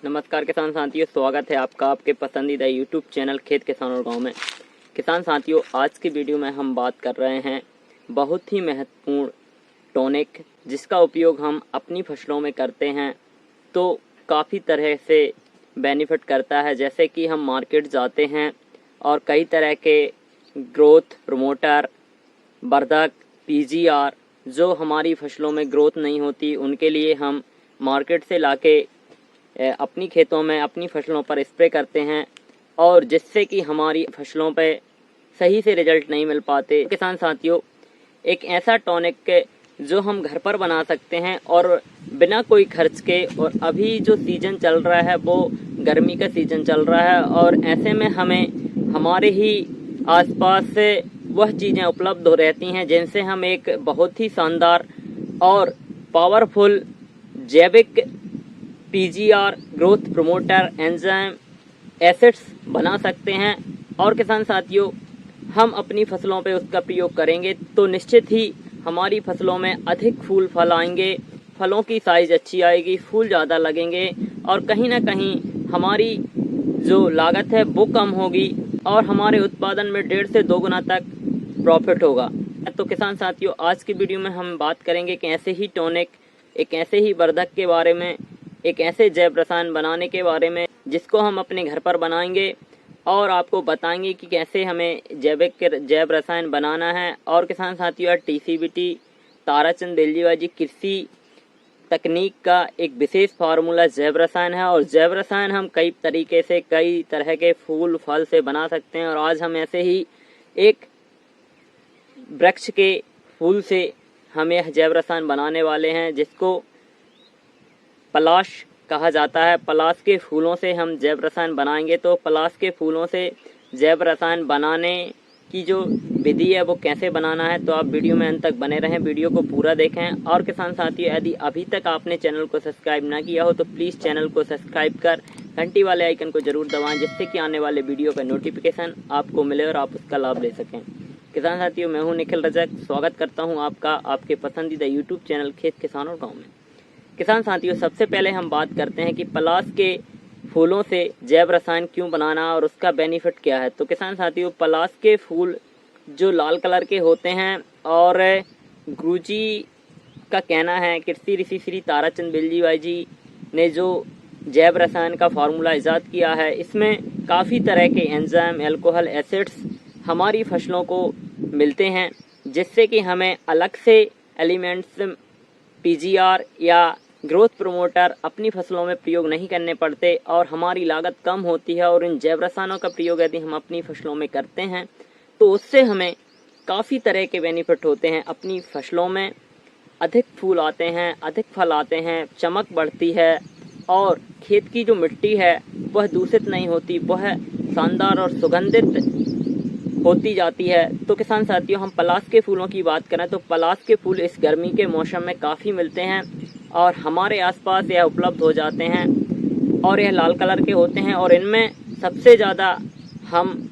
नमस्कार किसान साथियों, स्वागत है आपका आपके पसंदीदा यूट्यूब चैनल खेत किसान और गांव में। किसान साथियों, आज की वीडियो में हम बात कर रहे हैं बहुत ही महत्वपूर्ण टॉनिक, जिसका उपयोग हम अपनी फसलों में करते हैं तो काफ़ी तरह से बेनिफिट करता है। जैसे कि हम मार्केट जाते हैं और कई तरह के ग्रोथ प्रमोटर, वर्धक, पीजीआर जो हमारी फसलों में ग्रोथ नहीं होती, उनके लिए हम मार्केट से लाके अपनी खेतों में अपनी फसलों पर स्प्रे करते हैं और जिससे कि हमारी फसलों पे सही से रिजल्ट नहीं मिल पाते। किसान साथियों, एक ऐसा टॉनिक जो हम घर पर बना सकते हैं और बिना कोई खर्च के, और अभी जो सीज़न चल रहा है वो गर्मी का सीज़न चल रहा है और ऐसे में हमें हमारे ही आसपास से वह चीज़ें उपलब्ध हो रहती हैं जिनसे हम एक बहुत ही शानदार और पावरफुल जैविक PGR, growth promoter, enzyme, acids बना सकते हैं। और किसान साथियों, हम अपनी फसलों पे उसका प्रयोग करेंगे तो निश्चित ही हमारी फसलों में अधिक फूल फल आएंगे, फलों की साइज अच्छी आएगी, फूल ज़्यादा लगेंगे और कहीं ना कहीं हमारी जो लागत है वो कम होगी और हमारे उत्पादन में 1.5 से 2 गुना तक प्रॉफिट होगा। तो किसान साथियों, आज की वीडियो में हम बात करेंगे कि ऐसे ही टॉनिक, एक ऐसे ही वर्धक के बारे में, एक ऐसे जैव रसायन बनाने के बारे में जिसको हम अपने घर पर बनाएंगे और आपको बताएंगे कि कैसे हमें जैव रसायन बनाना है। और किसान साथियों, टीसीबीटी ताराचंद बेल्जीबाजी कृषि तकनीक का एक विशेष फार्मूला जैव रसायन है और जैव रसायन हम कई तरीके से, कई तरह के फूल फल से बना सकते हैं। और आज हम ऐसे ही एक वृक्ष के फूल से हम यह जैव रसायन बनाने वाले हैं जिसको पलाश कहा जाता है। पलाश के फूलों से हम जैव रसायन बनाएंगे। तो पलाश के फूलों से जैव रसायन बनाने की जो विधि है वो कैसे बनाना है, तो आप वीडियो में अंत तक बने रहें, वीडियो को पूरा देखें। और किसान साथियों, यदि अभी तक आपने चैनल को सब्सक्राइब ना किया हो तो प्लीज़ चैनल को सब्सक्राइब कर घंटी वाले आइकन को जरूर दबाएं, जिससे कि आने वाले वीडियो का नोटिफिकेशन आपको मिले और आप उसका लाभ ले सकें। किसान साथियों, मैं हूँ निखिल रजक, स्वागत करता हूँ आपका आपके पसंदीदा यूट्यूब चैनल खेत किसान और गाँव में। किसान साथियों, सबसे पहले हम बात करते हैं कि पलाश के फूलों से जैव रसायन क्यों बनाना और उसका बेनिफिट क्या है। तो किसान साथियों, पलाश के फूल जो लाल कलर के होते हैं और गुरुजी का कहना है, कृषि ऋषि श्री ताराचंद बेल्जीबाई जी ने जो जैव रसायन का फार्मूला ईजाद किया है, इसमें काफ़ी तरह के एंजाइम, अल्कोहल, एसिड्स हमारी फसलों को मिलते हैं, जिससे कि हमें अलग से एलिमेंट्स पीजीआर या ग्रोथ प्रमोटर अपनी फसलों में प्रयोग नहीं करने पड़ते और हमारी लागत कम होती है। और इन जैव रसायनों का प्रयोग यदि हम अपनी फसलों में करते हैं तो उससे हमें काफ़ी तरह के बेनिफिट होते हैं। अपनी फसलों में अधिक फूल आते हैं, अधिक फल आते हैं, चमक बढ़ती है और खेत की जो मिट्टी है वह दूषित नहीं होती, वह शानदार और सुगंधित होती जाती है। तो किसान साथियों, हम पलाश के फूलों की बात करें तो पलाश के फूल इस गर्मी के मौसम में काफ़ी मिलते हैं और हमारे आसपास यह उपलब्ध हो जाते हैं और यह लाल कलर के होते हैं। और इनमें सबसे ज़्यादा हम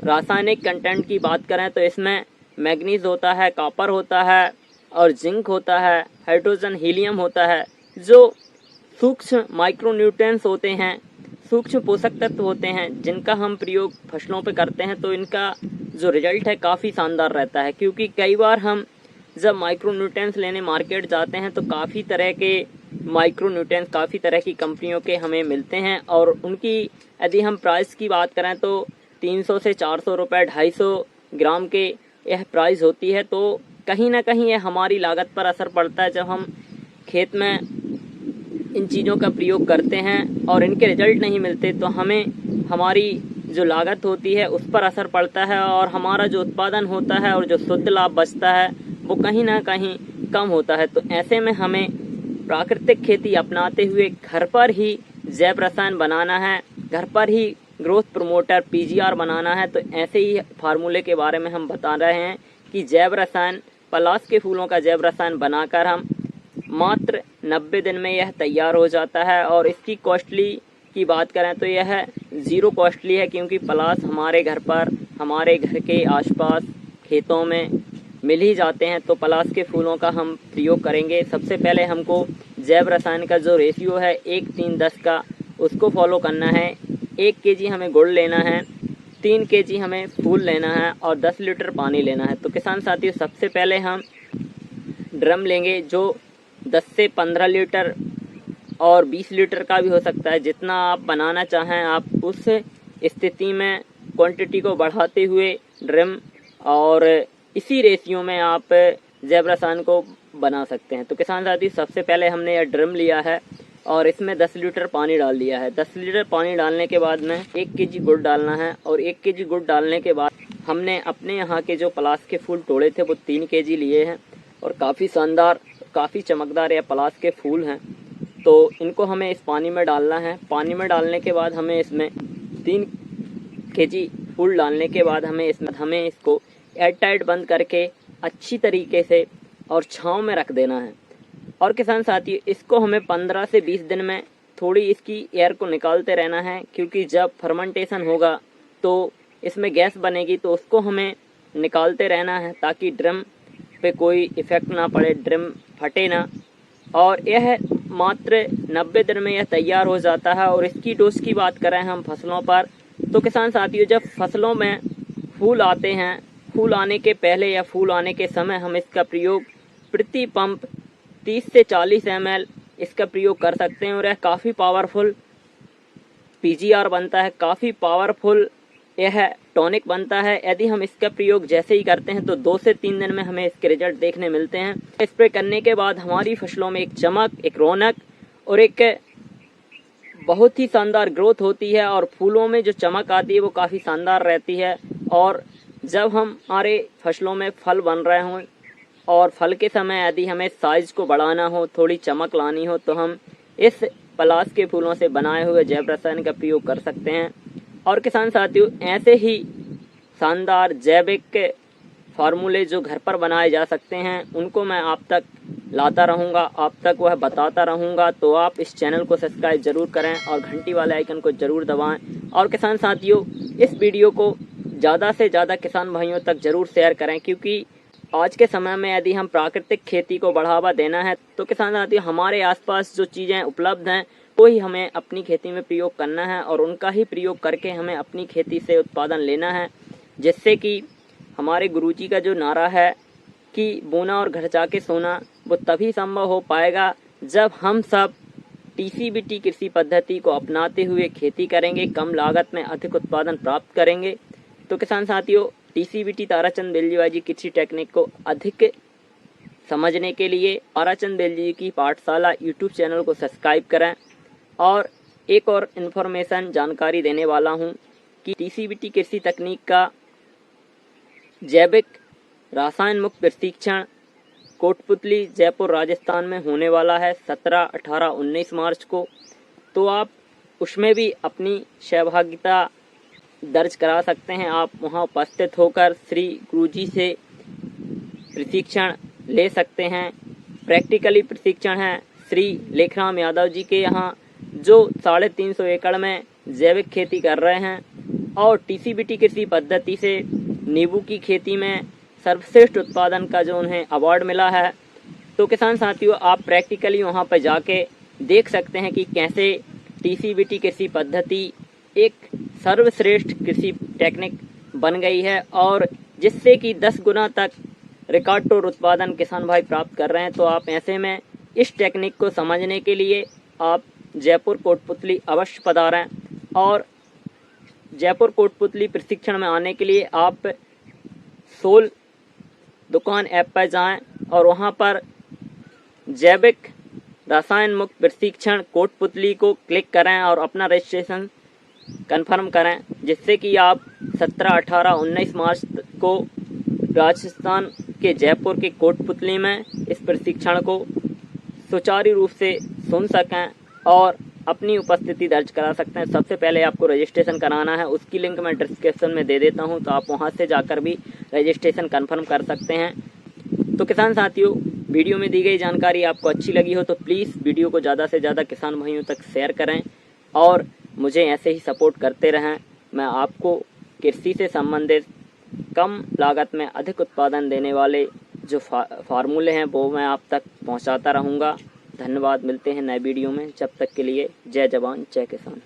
रासायनिक कंटेंट की बात करें तो इसमें मैग्नीज होता है, कॉपर होता है और जिंक होता है, हाइड्रोजन, हीलियम होता है, जो सूक्ष्म माइक्रोन्यूट्रिएंट्स होते हैं, सूक्ष्म पोषक तत्व होते हैं, जिनका हम प्रयोग फसलों पे करते हैं तो इनका जो रिजल्ट है काफ़ी शानदार रहता है। क्योंकि कई बार हम जब माइक्रोन्यूट्रिएंट्स लेने मार्केट जाते हैं तो काफ़ी तरह के माइक्रोन्यूट्रिएंट्स काफ़ी तरह की कंपनियों के हमें मिलते हैं और उनकी यदि हम प्राइस की बात करें तो 300 से 400 रुपये 250 ग्राम के यह प्राइस होती है। तो कहीं ना कहीं यह हमारी लागत पर असर पड़ता है। जब हम खेत में इन चीज़ों का प्रयोग करते हैं और इनके रिजल्ट नहीं मिलते तो हमें हमारी जो लागत होती है उस पर असर पड़ता है और हमारा जो उत्पादन होता है और जो शुद्ध लाभ बचता है वो कहीं ना कहीं कम होता है। तो ऐसे में हमें प्राकृतिक खेती अपनाते हुए घर पर ही जैव रसायन बनाना है, घर पर ही ग्रोथ प्रमोटर पीजीआर बनाना है। तो ऐसे ही फार्मूले के बारे में हम बता रहे हैं कि जैव रसायन, पलाश के फूलों का जैव रसायन बनाकर हम मात्र 90 दिन में यह तैयार हो जाता है। और इसकी कॉस्टली की बात करें तो यह ज़ीरो कॉस्टली है, क्योंकि पलाश हमारे घर पर, हमारे घर के आसपास खेतों में मिल ही जाते हैं। तो पलाश के फूलों का हम प्रयोग करेंगे। सबसे पहले हमको जैव रसायन का जो रेशियो है 1:3:10 का, उसको फॉलो करना है। 1 केजी हमें गुड़ लेना है, 3 केजी हमें फूल लेना है और 10 लीटर पानी लेना है। तो किसान साथियों, सबसे पहले हम ड्रम लेंगे जो 10 से 15 लीटर और 20 लीटर का भी हो सकता है, जितना आप बनाना चाहें। आप उस स्थिति में क्वांटिटी को बढ़ाते हुए ड्रम और इसी रेशियो में आप जैव रसायन को बना सकते हैं। तो किसान साथी, सबसे पहले हमने यह ड्रम लिया है और इसमें 10 लीटर पानी डाल दिया है। 10 लीटर पानी डालने के बाद में 1 केजी गुड़ डालना है और 1 केजी गुड़ डालने के बाद हमने अपने यहाँ के जो पलाश के फूल तोड़े थे वो 3 केजी लिए हैं और काफ़ी शानदार, काफ़ी चमकदार यह पलाश के फूल हैं। तो इनको हमें इस पानी में डालना है। पानी में डालने के बाद हमें इसमें 3 केजी फूल डालने के बाद हमें इसको एयर टाइट बंद करके अच्छी तरीके से और छाँव में रख देना है। और किसान साथी, इसको हमें 15 से 20 दिन में थोड़ी इसकी एयर को निकालते रहना है, क्योंकि जब फर्मेंटेशन होगा तो इसमें गैस बनेगी, तो उसको हमें निकालते रहना है ताकि ड्रम पे कोई इफ़ेक्ट ना पड़े, ड्रम फटे ना। और यह मात्र 90 दिन में यह तैयार हो जाता है। और इसकी डोज की बात करें हम फसलों पर, तो किसान साथियों, जब फसलों में फूल आते हैं, फूल आने के पहले या फूल आने के समय हम इसका प्रयोग प्रति पंप 30 से 40 ml इसका प्रयोग कर सकते हैं और यह काफ़ी पावरफुल PGR बनता है, काफ़ी पावरफुल यह टॉनिक बनता है। यदि हम इसका प्रयोग जैसे ही करते हैं तो 2 से 3 दिन में हमें इसके रिजल्ट देखने मिलते हैं। स्प्रे करने के बाद हमारी फसलों में एक चमक, एक रौनक और एक बहुत ही शानदार ग्रोथ होती है और फूलों में जो चमक आती है वो काफ़ी शानदार रहती है। और जब हमारे फसलों में फल बन रहे हों और फल के समय यदि हमें साइज को बढ़ाना हो, थोड़ी चमक लानी हो, तो हम इस पलाश के फूलों से बनाए हुए जैव रसायन का प्रयोग कर सकते हैं। और किसान साथियों, ऐसे ही शानदार जैविक फार्मूले जो घर पर बनाए जा सकते हैं उनको मैं आप तक लाता रहूँगा, आप तक वह बताता रहूँगा। तो आप इस चैनल को सब्सक्राइब जरूर करें और घंटी वाले आइकन को जरूर दबाएं। और किसान साथियों, इस वीडियो को ज़्यादा से ज़्यादा किसान भाइयों तक जरूर शेयर करें, क्योंकि आज के समय में यदि हम प्राकृतिक खेती को बढ़ावा देना है तो किसान साथियों, हमारे आसपास जो चीज़ें उपलब्ध हैं वो ही हमें अपनी खेती में प्रयोग करना है और उनका ही प्रयोग करके हमें अपनी खेती से उत्पादन लेना है। जिससे कि हमारे गुरुजी का जो नारा है कि बोना और घर जाके सोना, वो तभी संभव हो पाएगा जब हम सब TCBT कृषि पद्धति को अपनाते हुए खेती करेंगे, कम लागत में अधिक उत्पादन प्राप्त करेंगे। तो किसान साथियों, TCBT ताराचंद बेलजीवाल जी कृषि टेक्निक को अधिक समझने के लिए ताराचंद बेलजी जी की पाठशाला YouTube चैनल को सब्सक्राइब करें। और एक और इन्फॉर्मेशन जानकारी देने वाला हूं कि TCBT कृषि तकनीक का जैविक रासायन मुक्त प्रशिक्षण कोटपुतली जयपुर राजस्थान में होने वाला है 17, 18, 19 मार्च को। तो आप उसमें भी अपनी सहभागिता दर्ज करा सकते हैं। आप वहां उपस्थित होकर श्री गुरुजी से प्रशिक्षण ले सकते हैं। प्रैक्टिकली प्रशिक्षण है श्री लेखराम यादव जी के यहाँ, जो 350 एकड़ में जैविक खेती कर रहे हैं और TCBT कृषि पद्धति से नींबू की खेती में सर्वश्रेष्ठ उत्पादन का जो उन्हें अवार्ड मिला है। तो किसान साथियों, आप प्रैक्टिकली वहां पर जाके देख सकते हैं कि कैसे TCBT कृषि पद्धति एक सर्वश्रेष्ठ कृषि टेक्निक बन गई है और जिससे कि 10 गुना तक रिकॉर्ड तोड़ उत्पादन किसान भाई प्राप्त कर रहे हैं। तो आप ऐसे में इस टेक्निक को समझने के लिए आप जयपुर कोटपुतली अवश्य पधारें और जयपुर कोटपुतली प्रशिक्षण में आने के लिए आप सोल दुकान ऐप पर जाएं और वहां पर जैविक रसायन मुक्त प्रशिक्षण कोटपुतली को क्लिक करें और अपना रजिस्ट्रेशन कंफर्म करें, जिससे कि आप 17, 18, 19 मार्च को राजस्थान के जयपुर के कोटपुतली में इस प्रशिक्षण को सुचारू रूप से सुन सकें और अपनी उपस्थिति दर्ज करा सकते हैं। सबसे पहले आपको रजिस्ट्रेशन कराना है, उसकी लिंक मैं डिस्क्रिप्शन में दे देता हूं, तो आप वहां से जाकर भी रजिस्ट्रेशन कंफर्म कर सकते हैं। तो किसान साथियों, वीडियो में दी गई जानकारी आपको अच्छी लगी हो तो प्लीज़ वीडियो को ज़्यादा से ज़्यादा किसान भाइयों तक शेयर करें और मुझे ऐसे ही सपोर्ट करते रहें। मैं आपको कृषि से संबंधित कम लागत में अधिक उत्पादन देने वाले जो फार्मूले हैं वो मैं आप तक पहुंचाता रहूंगा। धन्यवाद। मिलते हैं नए वीडियो में, जब तक के लिए जय जवान जय किसान।